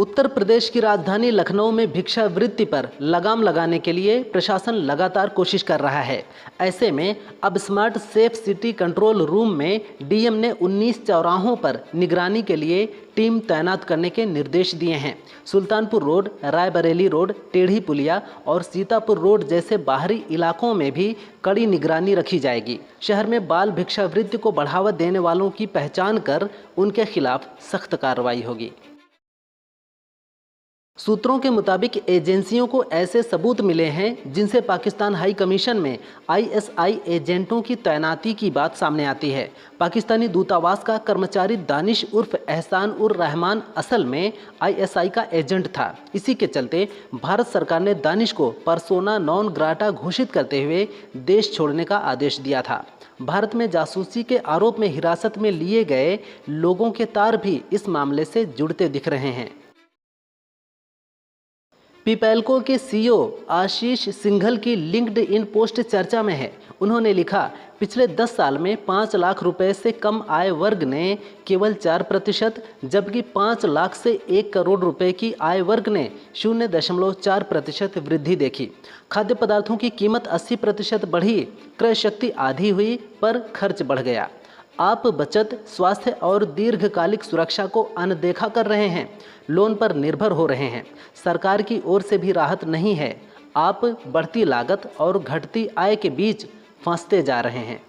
उत्तर प्रदेश की राजधानी लखनऊ में भिक्षावृत्ति पर लगाम लगाने के लिए प्रशासन लगातार कोशिश कर रहा है। ऐसे में अब smart safe city control room में डीएम ने 19 चौराहों पर निगरानी के लिए टीम तैनात करने के निर्देश दिए हैं। सुल्तानपुर रोड, रायबरेली रोड, टेढ़ी पुलिया और सीतापुर रोड जैसे बाहरी इलाकों में भी कड़ी निगरानी रखी जाएगी। शहर में बाल भिक्षावृत्ति को बढ़ावा देने वालों की पहचान कर उनके खिलाफ सख्त कार्रवाई होगी। सूत्रों के मुताबिक एजेंसियों को ऐसे सबूत मिले हैं जिनसे पाकिस्तान हाई कमीशन में आईएसआई एजेंटों की तैनाती की बात सामने आती है। पाकिस्तानी दूतावास का कर्मचारी दानिश उर्फ एहसान उर रहमान असल में आईएसआई का एजेंट था। इसी के चलते भारत सरकार ने दानिश को पर्सोना नॉन ग्राटा घोषित करते हुए देश छोड़ने का आदेश दिया था। भारत में जासूसी के आरोप में हिरासत में लिए गए लोगों के तार भी इस मामले से जुड़ते दिख रहे हैं। पीपैल्को के सीईओ आशीष सिंघल की लिंक्ड इन पोस्ट चर्चा में है। उन्होंने लिखा, पिछले 10 साल में 5 लाख रुपए से कम आय वर्ग ने केवल 4%, जबकि 5 लाख से 1 करोड़ रुपए की आय वर्ग ने 0.4% वृद्धि देखी। खाद्य पदार्थों की कीमत 80% बढ़ी, क्रय शक्ति आधी हुई पर खर्च बढ़ गया। आप बचत, स्वास्थ्य और दीर्घकालिक सुरक्षा को अनदेखा कर रहे हैं, लोन पर निर्भर हो रहे हैं, सरकार की ओर से भी राहत नहीं है। आप बढ़ती लागत और घटती आय के बीच फंसते जा रहे हैं।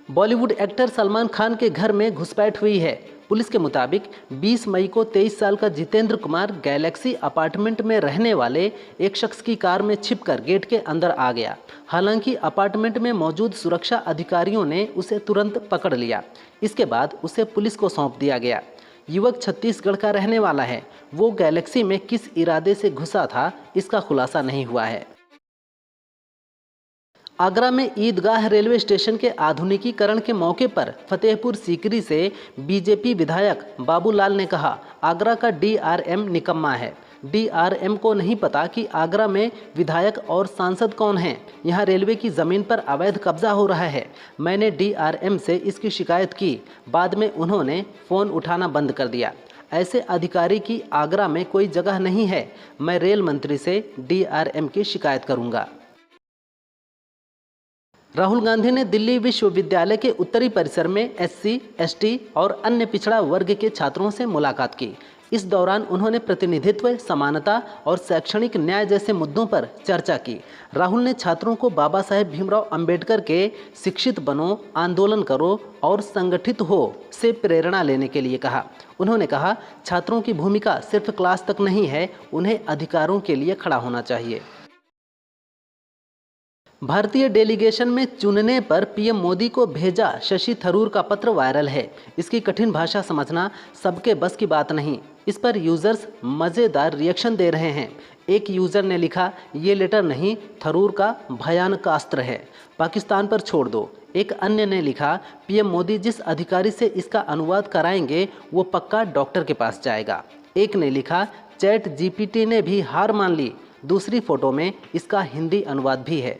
बॉलीवुड एक्टर सलमान खान के घर में घुसपैठ हुई है। पुलिस के मुताबिक 20 मई को 23 साल का जितेंद्र कुमार गैलेक्सी अपार्टमेंट में रहने वाले एक शख्स की कार में छिपकर गेट के अंदर आ गया। हालांकि अपार्टमेंट में मौजूद सुरक्षा अधिकारियों ने उसे तुरंत पकड़ लिया। इसके बाद उसे पुलिस को सौंप दिया गया। युवक छत्तीसगढ़ का रहने वाला है। वो गैलेक्सी में किस इरादे से घुसा था, इसका खुलासा नहीं हुआ है। आगरा में ईदगाह रेलवे स्टेशन के आधुनिकीकरण के मौके पर फतेहपुर सीकरी से बीजेपी विधायक बाबूलाल ने कहा, आगरा का डीआरएम निकम्मा है। डीआरएम को नहीं पता कि आगरा में विधायक और सांसद कौन हैं। यहां रेलवे की ज़मीन पर अवैध कब्जा हो रहा है। मैंने डीआरएम से इसकी शिकायत की, बाद में उन्होंने फ़ोन उठाना बंद कर दिया। ऐसे अधिकारी की आगरा में कोई जगह नहीं है। मैं रेल मंत्री से डीआरएम की शिकायत करूँगा। राहुल गांधी ने दिल्ली विश्वविद्यालय के उत्तरी परिसर में एससी, एसटी और अन्य पिछड़ा वर्ग के छात्रों से मुलाकात की। इस दौरान उन्होंने प्रतिनिधित्व, समानता और शैक्षणिक न्याय जैसे मुद्दों पर चर्चा की। राहुल ने छात्रों को बाबा साहेब भीमराव अंबेडकर के शिक्षित बनो, आंदोलन करो और संगठित हो से प्रेरणा लेने के लिए कहा। उन्होंने कहा, छात्रों की भूमिका सिर्फ क्लास तक नहीं है, उन्हें अधिकारों के लिए खड़ा होना चाहिए। भारतीय डेलीगेशन में चुनने पर पीएम मोदी को भेजा शशि थरूर का पत्र वायरल है। इसकी कठिन भाषा समझना सबके बस की बात नहीं। इस पर यूजर्स मज़ेदार रिएक्शन दे रहे हैं। एक यूज़र ने लिखा, ये लेटर नहीं, थरूर का भयानक अस्त्र है, पाकिस्तान पर छोड़ दो। एक अन्य ने लिखा, पीएम मोदी जिस अधिकारी से इसका अनुवाद कराएंगे वो पक्का डॉक्टर के पास जाएगा। एक ने लिखा, चैट जीपीटी ने भी हार मान ली। दूसरी फोटो में इसका हिंदी अनुवाद भी है।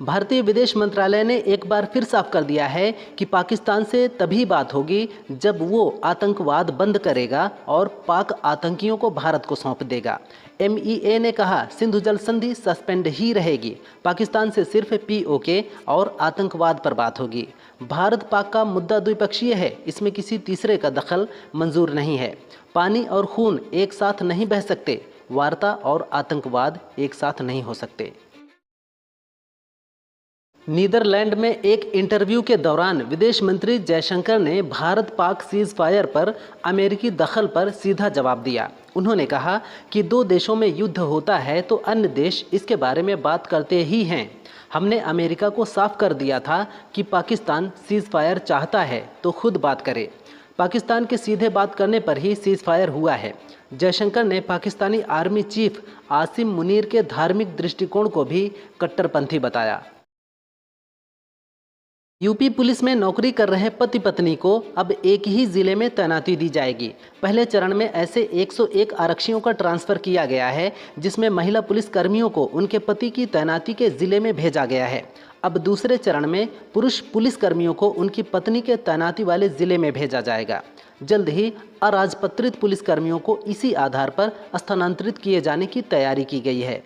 भारतीय विदेश मंत्रालय ने एक बार फिर साफ कर दिया है कि पाकिस्तान से तभी बात होगी जब वो आतंकवाद बंद करेगा और पाक आतंकियों को भारत को सौंप देगा। एमईए ने कहा, सिंधु जल संधि सस्पेंड ही रहेगी। पाकिस्तान से सिर्फ पीओके और आतंकवाद पर बात होगी। भारत पाक का मुद्दा द्विपक्षीय है, इसमें किसी तीसरे का दखल मंजूर नहीं है। पानी और खून एक साथ नहीं बह सकते। वार्ता और आतंकवाद एक साथ नहीं हो सकते। नीदरलैंड में एक इंटरव्यू के दौरान विदेश मंत्री जयशंकर ने भारत पाक सीज फायर पर अमेरिकी दखल पर सीधा जवाब दिया। उन्होंने कहा कि 2 देशों में युद्ध होता है तो अन्य देश इसके बारे में बात करते ही हैं। हमने अमेरिका को साफ कर दिया था कि पाकिस्तान सीज फायर चाहता है तो खुद बात करे। पाकिस्तान के सीधे बात करने पर ही सीज फायर हुआ है। जयशंकर ने पाकिस्तानी आर्मी चीफ आसिम मुनीर के धार्मिक दृष्टिकोण को भी कट्टरपंथी बताया। यूपी पुलिस में नौकरी कर रहे पति पत्नी को अब एक ही जिले में तैनाती दी जाएगी। पहले चरण में ऐसे 101 आरक्षियों का ट्रांसफ़र किया गया है, जिसमें महिला पुलिस कर्मियों को उनके पति की तैनाती के जिले में भेजा गया है। अब दूसरे चरण में पुरुष पुलिसकर्मियों को उनकी पत्नी के तैनाती वाले जिले में भेजा जाएगा। जल्द ही अराजपत्रित पुलिसकर्मियों को इसी आधार पर स्थानांतरित किए जाने की तैयारी की गई है।